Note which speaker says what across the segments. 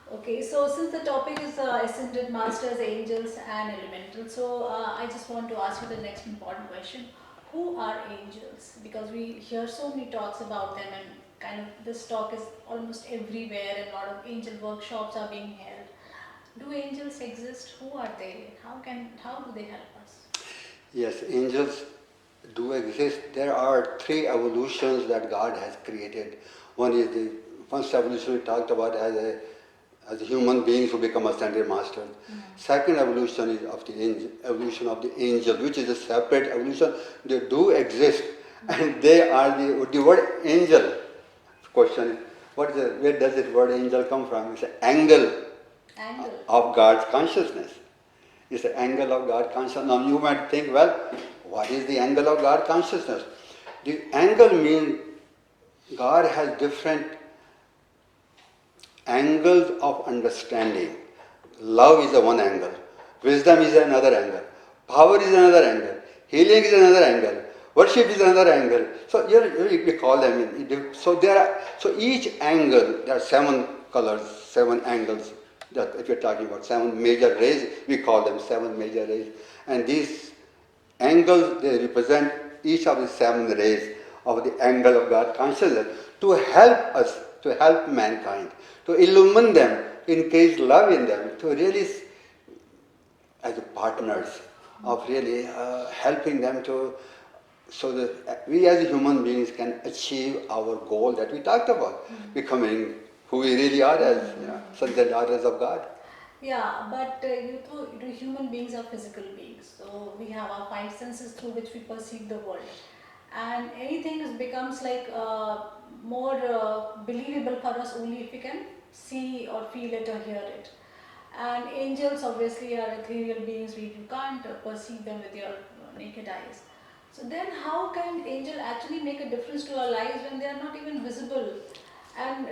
Speaker 1: Okay, so since the topic is ascended masters, angels, and elementals, so I just want to ask you the next important question: who are angels? Because we hear so many talks about them, and kind of this talk is almost everywhere, and a lot of angel workshops are being held. Do angels exist? Who are they? How do they help us?
Speaker 2: Yes, angels do exist. There are three evolutions that God has created. One is the first evolution we talked about as human beings who become ascended masters. Second evolution is of the angel, evolution of the angel, which is a separate evolution. They do exist, and they are the word angel. Question is, where does this word angel come from? It's an angle
Speaker 1: Angle.
Speaker 2: of God's consciousness. It's the angle of God consciousness. Now you might think, well, what is the angle of God consciousness? The angle means God has different angles of understanding. Love is the one angle. Wisdom is another angle. Power is another angle. Healing is another angle. Worship is another angle. So we call them. So each angle, there are 7 colors, 7 angles. That if you're talking about 7 major rays, we call them 7 major rays. And these angles, they represent each of the 7 rays of the angle of God consciousness to help us, to help mankind, to illumine them, increase love in them, to really, as partners of really helping them to, so that we as human beings can achieve our goal that we talked about, becoming who we really are as sons and daughters of God.
Speaker 1: Yeah, but human beings are physical beings, so we have our 5 senses through which we perceive the world, and anything becomes like more believable for us only if we can see or feel it or hear it. And angels obviously are ethereal beings; you can't perceive them with your naked eyes. So then, how can angel actually make a difference to our lives when they are not even visible? And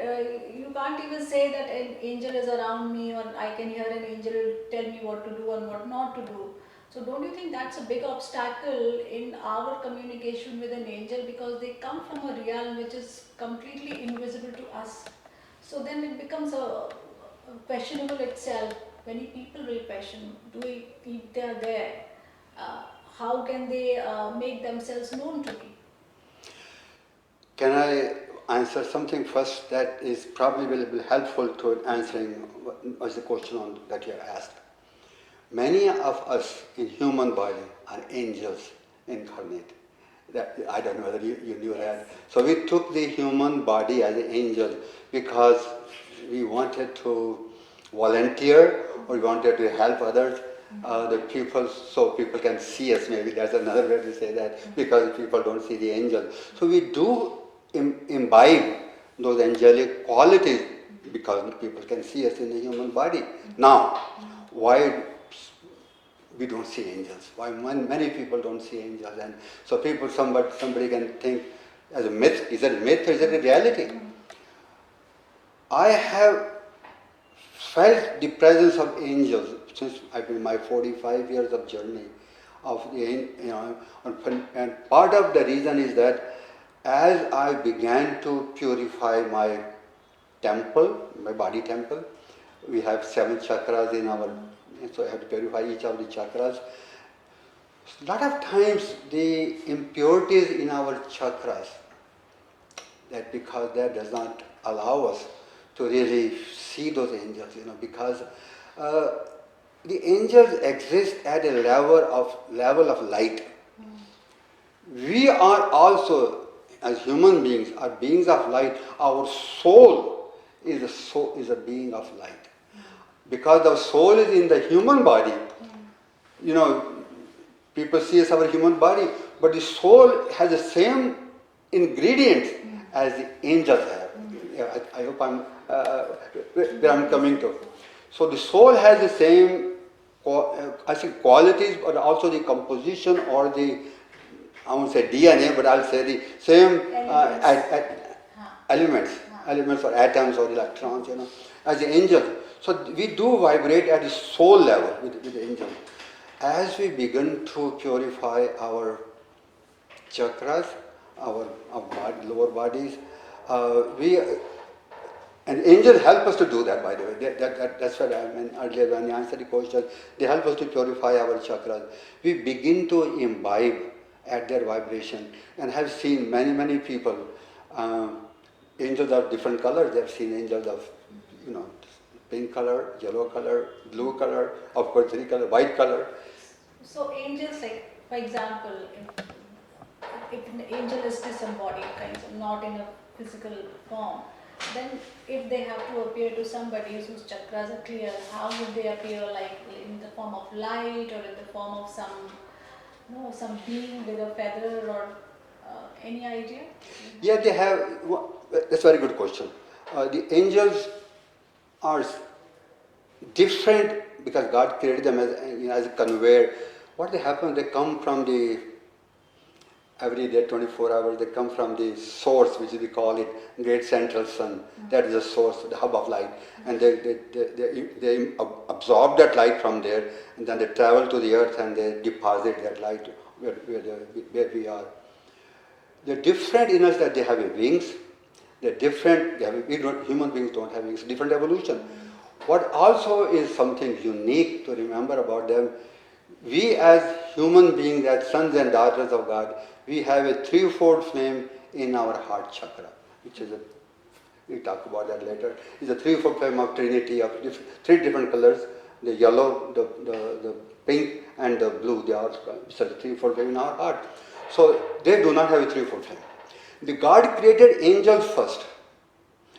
Speaker 1: you can't even say that an angel is around me, or I can hear an angel tell me what to do and what not to do. So don't you think that's a big obstacle in our communication with an angel, because they come from a realm which is completely invisible to us? So then it becomes a questionable itself. Many people will question, do we, if they are there, uh, how can they make themselves known to me?
Speaker 2: Can I answer something first that is probably will be helpful to answering what was the question that you asked? Many of us in human body are angels incarnate. I don't know whether you knew that. So we took the human body as an angel because we wanted to volunteer or we wanted to help others, the people, so people can see us. Maybe that's another way to say that, because people don't see the angel. So we do imbibe those angelic qualities because people can see us in the human body. Now, why we don't see angels? Why many people don't see angels? And so somebody can think as a myth. Is it a myth or is it a reality? I have felt the presence of angels since I've been my 45 years of journey of the, and part of the reason is that as I began to purify my temple, my body temple, we have 7 chakras in our, so I have to purify each of the chakras. A lot of times the impurities in our chakras, that because that does not allow us to really see those angels, because uh, the angels exist at a level of light. We are also, as human beings, are beings of light. Our soul is a being of light. Because the soul is in the human body, you know, people see as our human body, but the soul has the same ingredients as the angels have. Yeah, I hope I'm where I'm coming to. So the soul has the same, I think, qualities, but also the composition or the, I won't say DNA, but I'll say the same elements, elements or atoms or electrons, as the angel. So we do vibrate at the soul level with the angel. As we begin to purify our chakras, our lower bodies, we And angels help us to do that, by the way. That's what I meant earlier when I answered the question. They help us to purify our chakras. We begin to imbibe at their vibration and have seen many people. Angels of different colors. They have seen angels of, pink color, yellow color, blue color, of course, three color, white color.
Speaker 1: So angels, like for example, if an angel is disembodied, kind of not in a physical form, then if they have to appear to somebody whose chakras are clear, how would they appear? Like in the form of light, or in the form of some being with a feather, or any idea?
Speaker 2: Yeah, they have. That's a very good question. The angels are different because God created them as a conveyor. What they happen? They come from the every day, 24 hours. They come from the source, which we call it great central sun. That is the source, the hub of light, and they absorb that light from there, and then they travel to the earth and they deposit that light where we are. They're different in us that they have wings. They're different. Human beings don't have wings. Different evolution. What also is something unique to remember about them, we as human beings, as sons and daughters of God, we have a threefold flame in our heart chakra, which is we'll talk about that later. It's a threefold flame of Trinity of three different colors: the yellow, the pink, and the blue. They are it's a threefold flame in our heart. So they do not have a threefold flame. The God created angels first,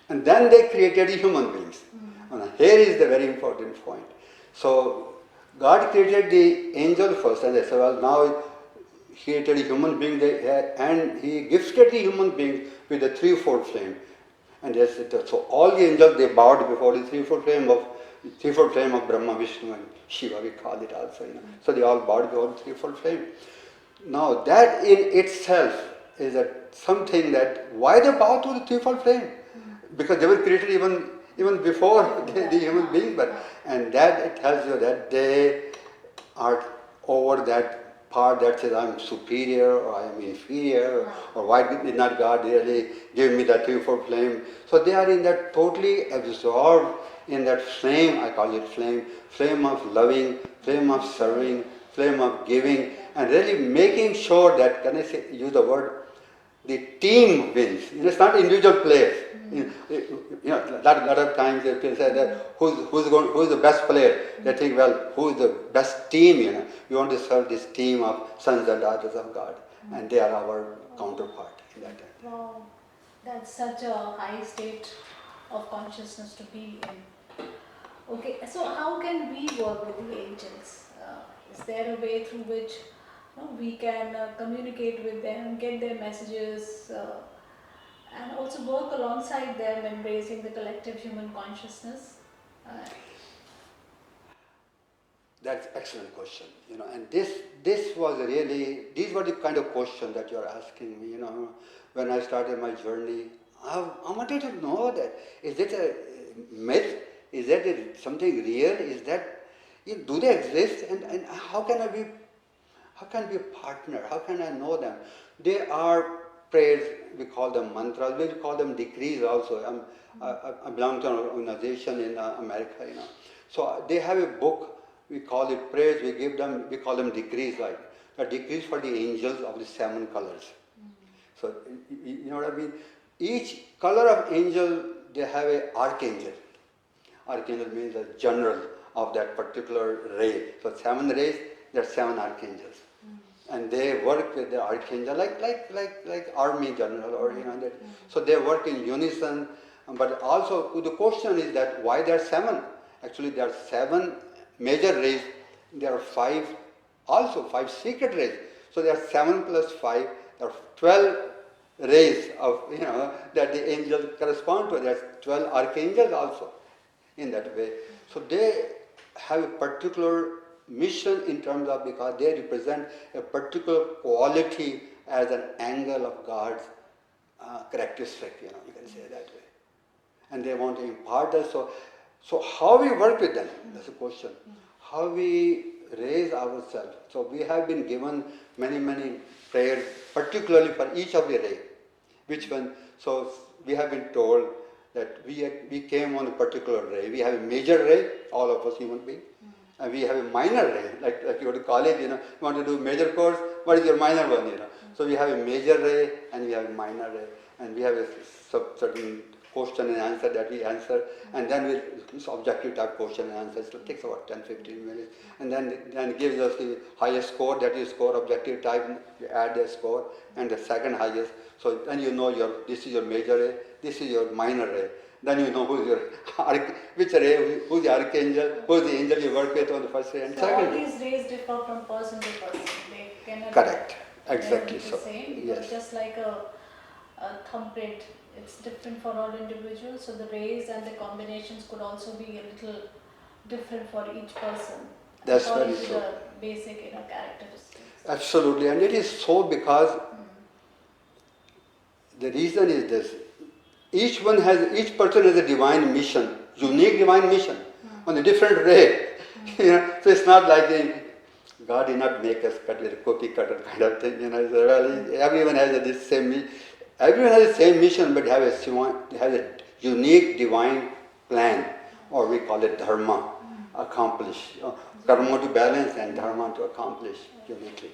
Speaker 2: and then they created human beings. And here is the very important point. So God created the angel first, and they said, well, now He created a human being, and He gifted the human being with a threefold flame. And they said, so all the angels, they bowed before the threefold flame of Brahma, Vishnu, and Shiva, we call it also. So they all bowed before the threefold flame. Now that in itself is something that why they bow to the threefold flame? Because they were created even before the human being, and that it tells you that they are over that part that says I'm superior or I am inferior, or why did not God really give me that threefold flame? So they are in that totally absorbed in that flame, I call it flame of loving, flame of serving, flame of giving, and really making sure that, can I use the word, the team wins. It's not individual players. A lot of times they say that who's the best player. They think, well, who is the best team? We want to serve this team of sons and daughters of God, and they are our counterpart in that.
Speaker 1: Wow, that's such a high state of consciousness to be in. Okay, so how can we work with the angels? Is there a way through which we can communicate with them, get their messages, and also work alongside them, embracing the collective human consciousness?
Speaker 2: That's excellent question. And this was really, these were the kind of questions that you're asking me. When I started my journey, I wanted to know that is it a myth? Is that something real? Is that do they exist? And how can I be a partner? How can I know them? They are prayers, we call them mantras, we call them decrees also. I belong to an organization in America, So they have a book, we call it prayers, we call them decrees, like the decrees for the angels of the 7 colors. So, you know what I mean? Each color of angel, they have an archangel. Archangel means a general of that particular ray. So 7 rays, there are 7 archangels. And they work with the archangel like army general, or so they work in unison. But also the question is that why there are 7? Actually, there are 7 major rays. There are 5 secret rays. So there are 7 plus 5. There are 12 rays of that the angels correspond to. There are 12 archangels also in that way. So they have a particular mission in terms of, because they represent a particular quality as an angle of God's characteristic, you can say that way. And they want to impart us. So how we work with them, that's the question. How we raise ourselves. So we have been given many prayers, particularly for each of the ray. Which one? So we have been told that we came on a particular ray. We have a major ray, all of us human beings, and we have a minor ray. Like you go to college, you want to do major course, what is your minor one, So we have a major ray and we have a minor ray, and we have a certain question and answer that we answer, and then it's objective type question and answer. So it takes about 10-15 minutes, and then it gives us the highest score, that you score objective type, you add the score, and the second highest. So then this is your major ray, this is your minor ray. Then you know who's your which ray, who's the archangel, who's the angel you work with on the first ray and
Speaker 1: So
Speaker 2: second
Speaker 1: all
Speaker 2: ray.
Speaker 1: these rays differ from person to person. They cannot
Speaker 2: Correct.
Speaker 1: never
Speaker 2: Exactly
Speaker 1: be the
Speaker 2: so.
Speaker 1: same, because
Speaker 2: Yes.
Speaker 1: just like a thumbprint, it's different for all individuals. So the rays and the combinations could also be a little different for each person
Speaker 2: That's
Speaker 1: according
Speaker 2: very
Speaker 1: to
Speaker 2: true.
Speaker 1: the basic characteristics.
Speaker 2: Absolutely, and it is so because the reason is this: each person has a divine mission, unique divine mission, on a different ray. So it's not like God did not make us cut with a cookie cutter kind of thing. So really, everyone has this same. Everyone has the same mission, but has a unique divine plan, or we call it dharma, accomplish. Karma to balance and dharma to accomplish uniquely.